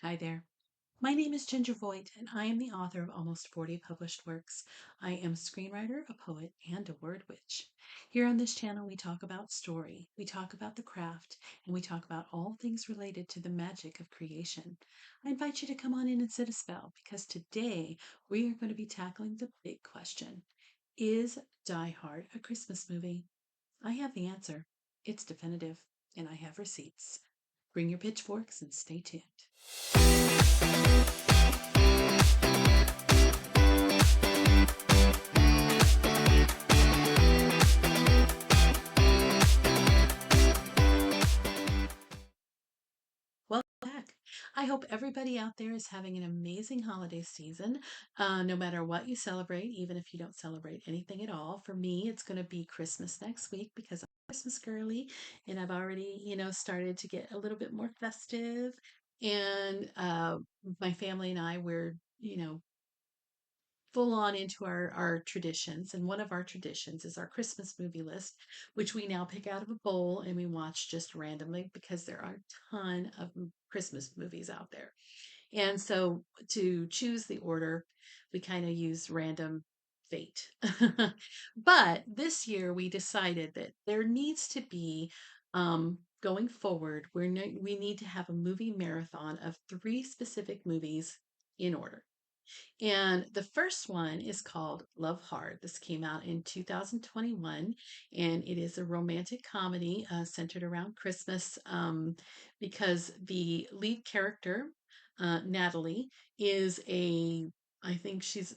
Hi there. My name is Ginger Voigt, and I am the author of almost 40 published works. I am a screenwriter, a poet, and a word witch. Here on this channel, we talk about story, we talk about the craft, and we talk about all things related to the magic of creation. I invite you to come on in and sit a spell because today we are going to be tackling the big question. Is Die Hard a Christmas movie? I have the answer. It's definitive, and I have receipts. Bring your pitchforks and stay tuned. Welcome back. I hope everybody out there is having an amazing holiday season, no matter what you celebrate, even if you don't celebrate anything at all. For me, it's going to be Christmas next week because I'm a Christmas girly and I've already, started to get a little bit more festive. And my family and I, we're, full on into our traditions. And one of our traditions is our Christmas movie list, which we now pick out of a bowl and we watch just randomly because there are a ton of Christmas movies out there. And so to choose the order, we kind of use random fate. But this year we decided that there needs to be, going forward, we need to have a movie marathon of three specific movies in order. And the first one is called Love Hard. This came out in 2021, and it is a romantic comedy centered around Christmas because the lead character, Natalie, is I think she's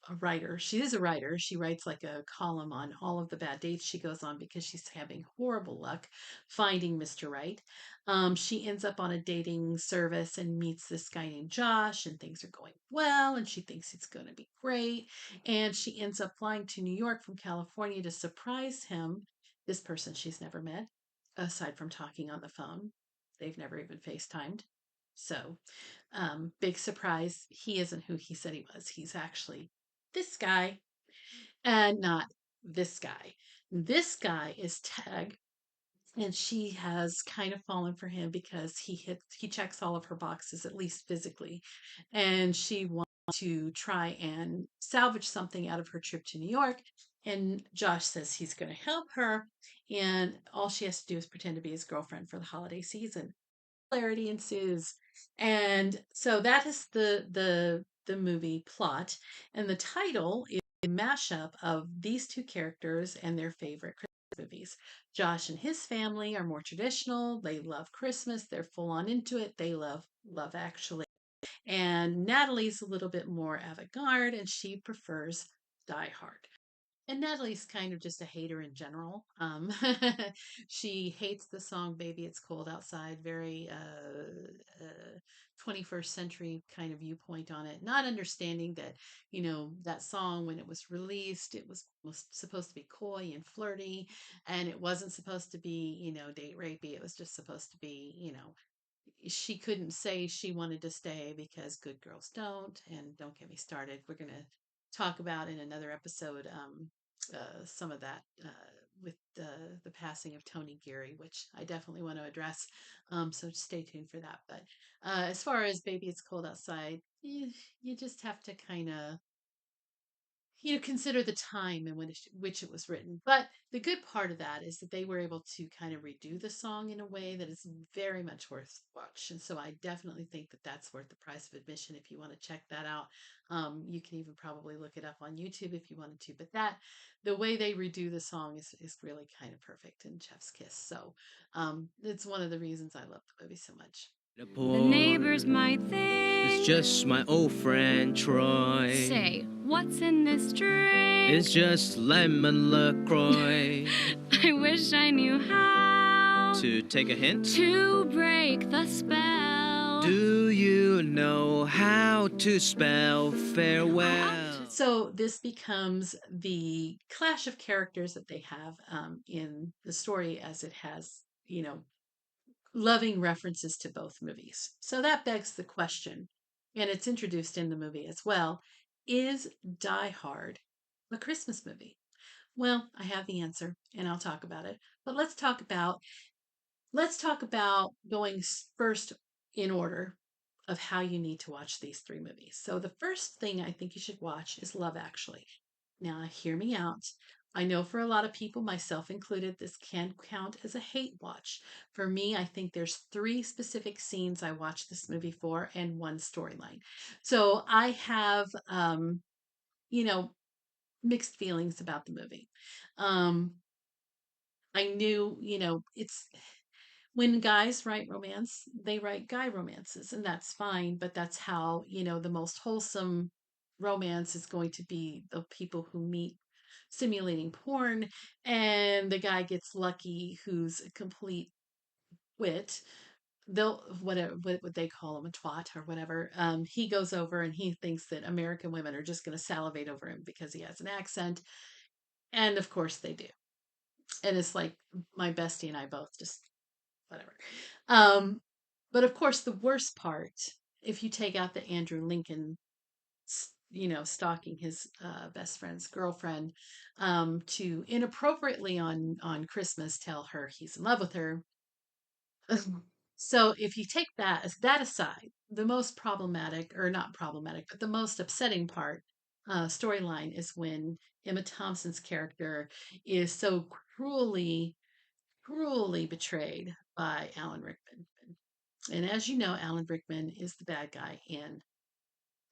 a writer. She is a writer. She writes like a column on all of the bad dates she goes on because she's having horrible luck finding Mr. Right. She ends up on a dating service and meets this guy named Josh, and things are going well, and she thinks it's going to be great. And she ends up flying to New York from California to surprise him, this person she's never met, aside from talking on the phone. They've never even FaceTimed. So, big surprise. He isn't who he said he was. He's actually this guy and not this guy. This guy is Tag, and she has kind of fallen for him because he checks all of her boxes, at least physically, and she wants to try and salvage something out of her trip to New York. And Josh says he's going to help her, and all she has to do is pretend to be his girlfriend for the holiday season. Clarity ensues, and so that is the movie plot, and the title is a mashup of these two characters and their favorite movies. Josh and his family are more traditional. They love Christmas. They're full on into it. They love Love Actually. And Natalie's a little bit more avant-garde and she prefers Die Hard. And Natalie's kind of just a hater in general. She hates the song "Baby It's Cold Outside." Very 21st century kind of viewpoint on it. Not understanding that that song when it was released, it was supposed to be coy and flirty, and it wasn't supposed to be date rapey. It was just supposed to be she couldn't say she wanted to stay because good girls don't. And don't get me started. We're going to talk about in another episode some of that with the passing of Tony Geary, which I definitely want to address. So stay tuned for that. But as far as Baby It's Cold Outside, you just have to kind of consider the time in which it was written. But the good part of that is that they were able to kind of redo the song in a way that is very much worth watch. And so I definitely think that that's worth the price of admission if you want to check that out. You can even probably look it up on YouTube if you wanted to. But the way they redo the song is really kind of perfect in Chef's Kiss. So it's one of the reasons I love the movie so much. The neighbors might think it's just my old friend Troy. Say, what's in this drink? It's just lemon LaCroix. I wish I knew how to take a hint to break the spell. Do you know how to spell farewell? So this becomes the clash of characters that they have in the story, as it has, loving references to both movies. So that begs the question, and it's introduced in the movie as well, is Die Hard a Christmas movie? Well, I have the answer and I'll talk about it. But let's talk about going first in order. of how you need to watch these three movies. So the first thing I think you should watch is Love Actually. Now, hear me out. I know for a lot of people, myself included, this can count as a hate watch. For me, I think there's three specific scenes I watched this movie for and one storyline. So I have, you know, mixed feelings about the movie. Um, I knew, it's when guys write romance, they write guy romances, and that's fine, but that's how, the most wholesome romance is going to be the people who meet simulating porn, and the guy gets lucky who's a complete wit. They'll whatever what would they call him, a twat or whatever. He goes over and he thinks that American women are just going to salivate over him because he has an accent, and of course they do. And it's like my bestie and I both just whatever. Um, but of course, the worst part, if you take out the Andrew Lincoln, stalking his best friend's girlfriend, to inappropriately on Christmas tell her he's in love with her. So if you take that aside, the most problematic, or not problematic, but the most upsetting part storyline is when Emma Thompson's character is so cruelly betrayed by Alan Rickman. And as you know, Alan Rickman is the bad guy in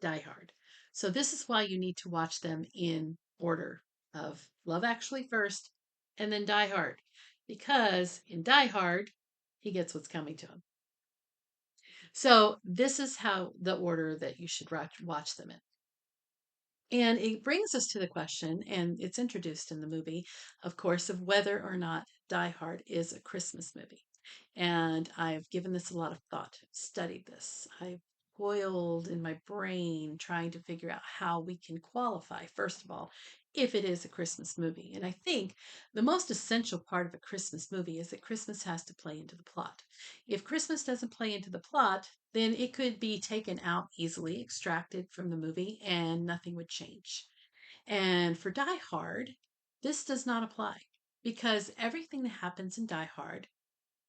Die Hard. So this is why you need to watch them in order of Love Actually first and then Die Hard. Because in Die Hard, he gets what's coming to him. So this is how the order that you should watch them in. And it brings us to the question, and it's introduced in the movie, of course, of whether or not Die Hard is a Christmas movie. And I've given this a lot of thought, studied this. I've boiled in my brain trying to figure out how we can qualify, first of all, if it is a Christmas movie. And I think the most essential part of a Christmas movie is that Christmas has to play into the plot. If Christmas doesn't play into the plot, then it could be taken out easily, extracted from the movie, and nothing would change. And for Die Hard, this does not apply because everything that happens in Die Hard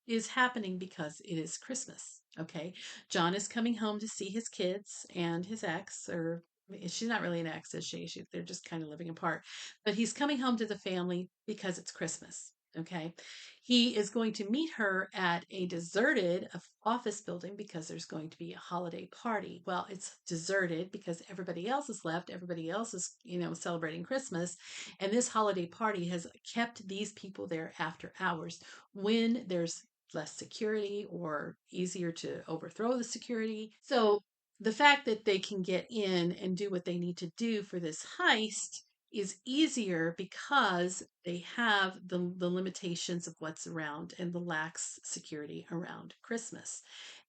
is happening because it is Christmas. Okay. John is coming home to see his kids and his ex, or she's not really an ex, is she? They're just kind of living apart. But he's coming home to the family because it's Christmas. Okay. He is going to meet her at a deserted office building because there's going to be a holiday party. Well, it's deserted because everybody else has left. Everybody else is, celebrating Christmas. And this holiday party has kept these people there after hours when there's less security or easier to overthrow the security. So the fact that they can get in and do what they need to do for this heist is easier because they have the limitations of what's around and the lax security around Christmas.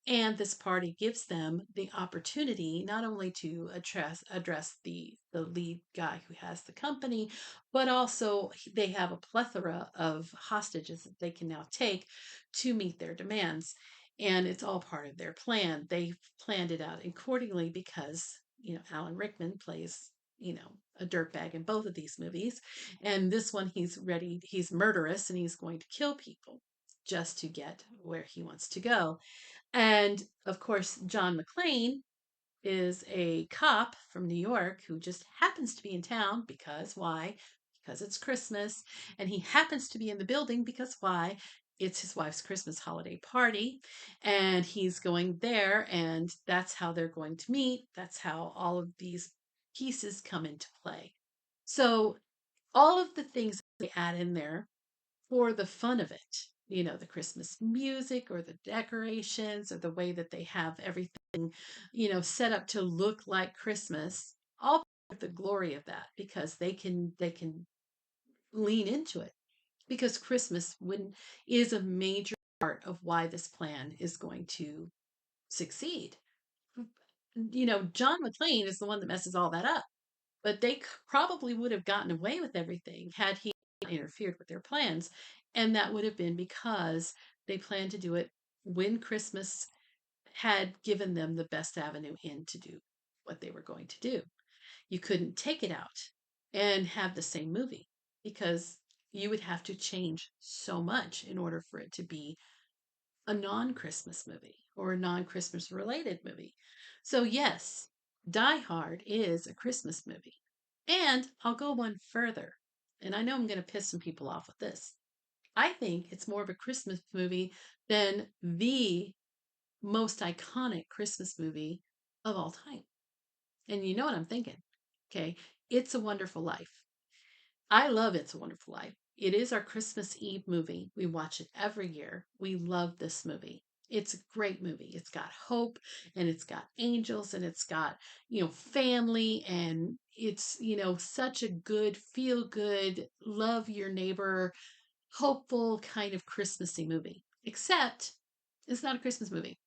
And this party gives them the opportunity not only to address the lead guy who has the company, but also they have a plethora of hostages that they can now take to meet their demands. And it's all part of their plan. They planned it out accordingly because, Alan Rickman plays, a dirtbag in both of these movies. And this one, he's murderous and he's going to kill people just to get where he wants to go. And of course, John McClane is a cop from New York who just happens to be in town because why? Because it's Christmas. And he happens to be in the building because why? It's his wife's Christmas holiday party. And he's going there, and that's how they're going to meet. That's how all of these pieces come into play. So, all of the things they add in there for the fun of it. The Christmas music or the decorations or the way that they have everything, set up to look like Christmas. All part of the glory of that because they can lean into it because Christmas is a major part of why this plan is going to succeed. John McClane is the one that messes all that up, but they probably would have gotten away with everything had he not interfered with their plans. And that would have been because they planned to do it when Christmas had given them the best avenue in to do what they were going to do. You couldn't take it out and have the same movie because you would have to change so much in order for it to be a non Christmas movie or a non-Christmas related movie. So yes, Die Hard is a Christmas movie. And I'll go one further. And I know I'm going to piss some people off with this. I think it's more of a Christmas movie than the most iconic Christmas movie of all time. And you know what I'm thinking. Okay. It's a Wonderful Life. I love It's a Wonderful Life. It is our Christmas Eve movie. We watch it every year. We love this movie. It's a great movie. It's got hope and it's got angels and it's got, family, and it's, such a good, feel good, love your neighbor, hopeful kind of Christmassy movie. Except it's not a Christmas movie.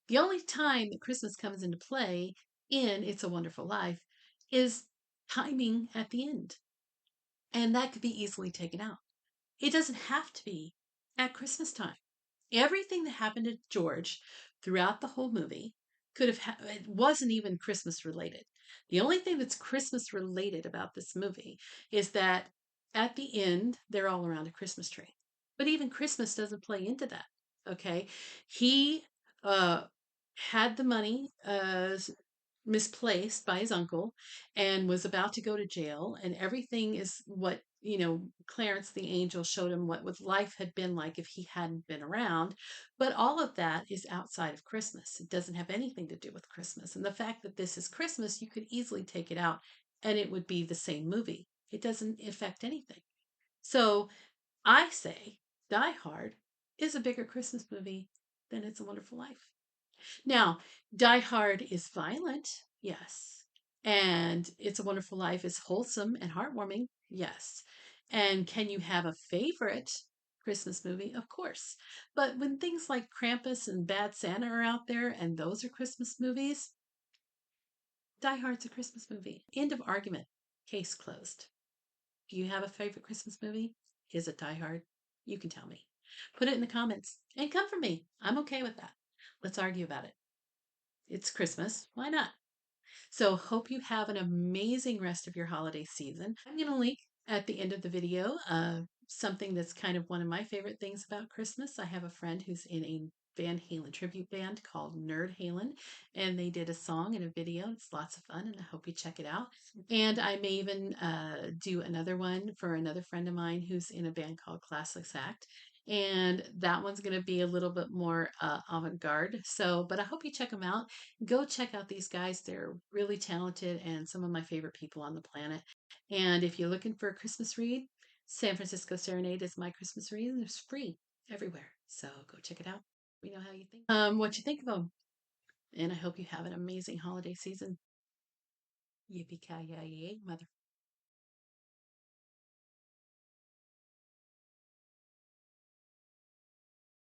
The only time that Christmas comes into play in It's a Wonderful Life is timing at the end. And that could be easily taken out. It doesn't have to be at Christmas time. Everything that happened to George throughout the whole movie it wasn't even Christmas related. The only thing that's Christmas related about this movie is that at the end, they're all around a Christmas tree. But even Christmas doesn't play into that. Okay. He uh, had the money misplaced by his uncle and was about to go to jail, and everything is what Clarence the angel showed him what life had been like if he hadn't been around. But all of that is outside of Christmas. It doesn't have anything to do with Christmas, and the fact that this is Christmas, you could easily take it out and it would be the same movie. It doesn't affect anything. So I say Die Hard is a bigger Christmas movie than It's a Wonderful Life. Now, Die Hard is violent, yes. And It's a Wonderful Life is wholesome and heartwarming, yes. And can you have a favorite Christmas movie? Of course. But when things like Krampus and Bad Santa are out there and those are Christmas movies, Die Hard's a Christmas movie. End of argument. Case closed. Do you have a favorite Christmas movie? Is it Die Hard? You can tell me. Put it in the comments and come for me. I'm okay with that. Let's argue about it. It's Christmas. Why not? So, hope you have an amazing rest of your holiday season. I'm going to link at the end of the video something that's kind of one of my favorite things about Christmas. I have a friend who's in a Van Halen tribute band called Nerd Halen, and they did a song and a video. It's lots of fun, and I hope you check it out. And I may even do another one for another friend of mine who's in a band called Classics Act. And that one's going to be a little bit more avant garde. So, but I hope you check them out. Go check out these guys. They're really talented and some of my favorite people on the planet. And if you're looking for a Christmas read, San Francisco Serenade is my Christmas read, and it's free everywhere. So go check it out. We know how you think. What you think of them. And I hope you have an amazing holiday season. Yippee ki yay, mother.